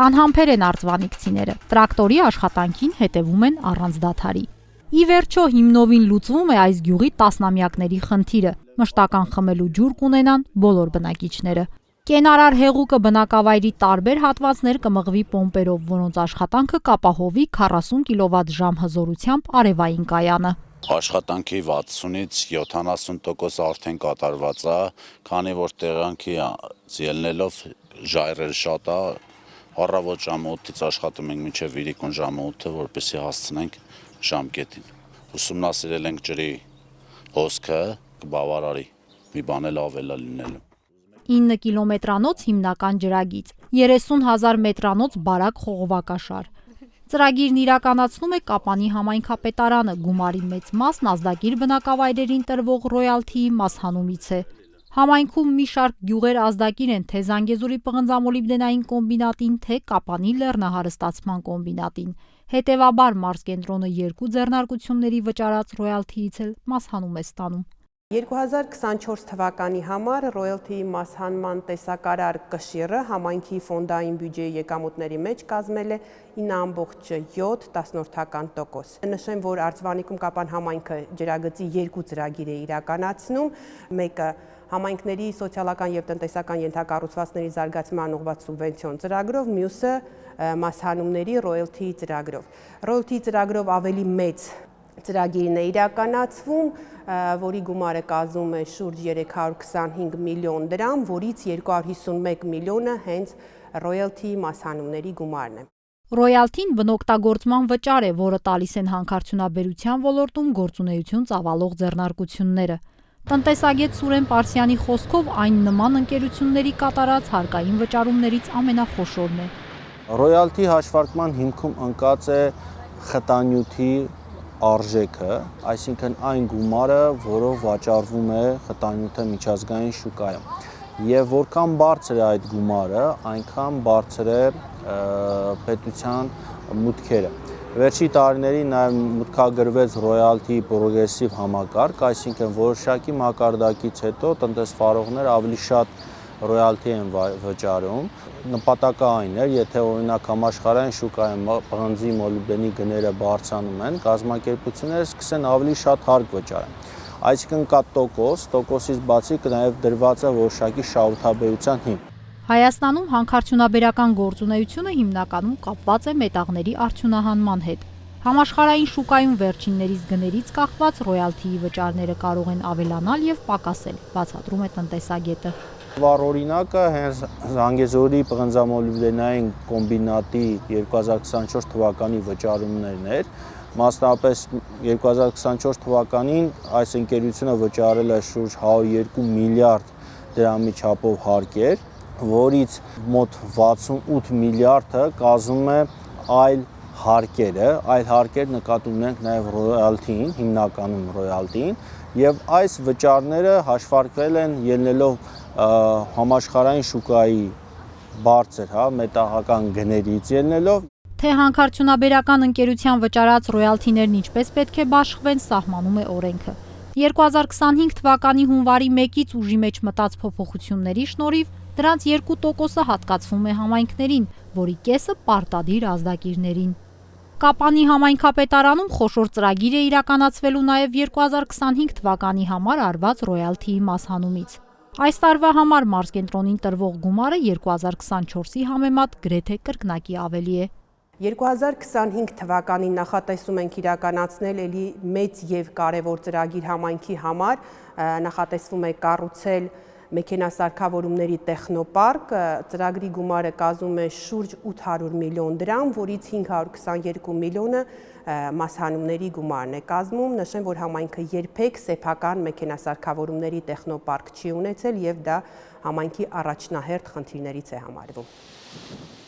Անհամբեր են արձվանիկցիները, տրակտորի աշխատանքին հետևում են առանց դադարի։ Ի վերջո հիմնովին լուծվում է այս գյուղի տասնամյակների խնդիրը, մշտական խմելու ջուր կունենան բոլոր բնակիչները։ Կենարար հեղուկը բնակավայրի տարբեր հատվածներ կմղվի պոմպերով, որոնց աշխատանքը կապահովի 40 կՎտ հզորությամբ արևային կայանը։ Աշխատանքի 60-ից 70% արդեն կատարված է, քանի որ տեղանքի ելնելով ժայռերը շատ է, առավոտ ժամը 8-ից աշխատում ենք մինչև իրիկուն ժամը 8-ը, որպեսզի հասցնենք ժամկետին։ Ուսումնասիրել ենք ջրի հոսքը, կբավարարի, մի բան էլ ավել է լինելու։ 9 կիլոմետրանոց հիմնական ջրագիծ, 30,000 մետրանոց բարակ խողովակաշար։ Ծրագիրն իրականացնում է Կապանի համայնքապետարանը, գումարի մեծ մասն ազդագիր բնակավայրերին տրվող ռոյալթիի մասհանումից է։ Համայնքում մի շարք գյուղեր ազդագիր են թե Զանգեզուրի պղնձամոլիբդենային կոմբինատին, թե Կապանի լեռնահարստացման կոմբինատին։ Հետևաբար մարզկենտրոնը 2 ձեռնարկությունների վճարած ռոյալթիից էլ մասհանում է ստանում։ 2024 թվականի համար ռոյալթիի մասհանման տեսակարար կշիռը համայնքի ֆոնդային բյուջեի եկամուտների մեջ կազմել է 9,7%։ Նշեմ, որ Արձվանիկում Կապան համայնքը ջրագծի 2 ծրագիր է իրականացնում, մեկը համայնքների սոցիալական և տնտեսական ենթակառուցվածքների զարգացման ուղղված սուբվենցիոն ծրագրով, մյուսը մասհանումների ռոյալթիի ծրագրով։ Ռոյալթիի ծրագրով ավելի մեծ ծրագիրն է իրականացվում, որի գումարը կազմում է շուրջ 325 միլիոն դրամ, որից 251 միլիոնը հենց ռոյալթիի մասհանումների գումարն է։ Ռոյալթին բնօգտագործման վճար է, որը տալիս են հանքարդյունաբերության ոլորտում գործունեություն ծավալող ձեռնարկությունները։ Տնտեսագետ Սուրեն Պարսյանի խոսքով այն նման ընկերությունների կատարած հարկային վճարումներից ամենախոշորն է։ Ռոյալթի հաշվարկման հիմքում ընկած է խտանյութի արժեքը, այսինքն այն գումարը, որով վաճառվում է խտանյութը միջազգային շուկայում։ Եվ որքան բարձր է այդ գումարը, այնքան բարձր է պետության մուտքերը։ Վերջի տարիներին նաև մուտքագրվեց ռոյալթի պրոգրեսիվ համակարգ, այսինքն որոշակի մակարդակից հետո տնտեսվարողներ ավելի շատ ռոյալթի են վճարում։ Նպատակը այն էր, եթե օրինակ համաշխարհային շուկայում պղնձի մոլիբդենի գները բարձրանում են, կազմակերպությունները սկսեն ավելի շատ հարկ վճարեն։ Այսինքն կա տոկոսից բացի նաև դրված է որոշակի շահութաբերության հիմք։ Հայաստանում հանքարդյունաբերական գործունեությունը հիմնականում կապված է մետաղների արդյունահանման հետ։ Համաշխարհային շուկայում վերջիններից գներից կախված ռոյալթիի վճարները կարող են ավելանալ և պակասել, բացատրում է տնտեսագետը։ Վառ օրինակը հենց Զանգեզուրի պղնձամոլիբդենային կոմբինատի 2024 թվականի վճարումներն էր։ Մասնապես 2024 թվականին այս ընկերությունը վճարել է շուրջ 102 միլիարդ դրամի չափով հարկեր, որից մոտ 68 միլիարդը կազմում է այլ հարկեր նկատի ունենք նաև ռոյալթին, հիմնականում ռոյալթին, եւ այս վճարները հաշվարկվել են ելնելով համաշխարհային շուկայի բարձր մետաղական գներից ելնելով։ Թե հանքարդյունաբերական ընկերության վճարած ռոյալթիներն ինչպես պետք է բաշխվեն, սահմանում է օրենքը։ 2025 թվականի հունվարի 1-ից ուժի մեջ մտած փոփոխությունների շնորհիվ դրանց 2%-ը հատկացվում է համայնքներին, որի կեսը պարտադիր ազդագիրներին։ Կապանի համայնքապետարանում խոշոր ծրագիր է իրականացվելու նաև 2025 թվականի համար արված ռոյալթիի մասհանումից։ Այս տարվա համար մարզկենտրոնին տրվող գումարը 2024-ի համեմատ գրեթե կրկնակի ավելի է։ 2025 թվականին նախատեսում ենք իրականացնել էլի մեծ և կարևոր ծրագիր համայնքի համար, նախատեսվում է կառուցել մեքենասարքավորումների տեխնոպարկ, ծրագրի գումարը կազմում է շուրջ 800 միլիոն դրամ, որից 522 միլիոնը մասհանումների գումարն է կազմում։ Նշեմ, որ համայնքը երբեք սեփական մեքենասարքավորումների տեխնոպարկ չի ունեցել և դա համայնքի առաջնահերթ խնդիրներից է համարվում։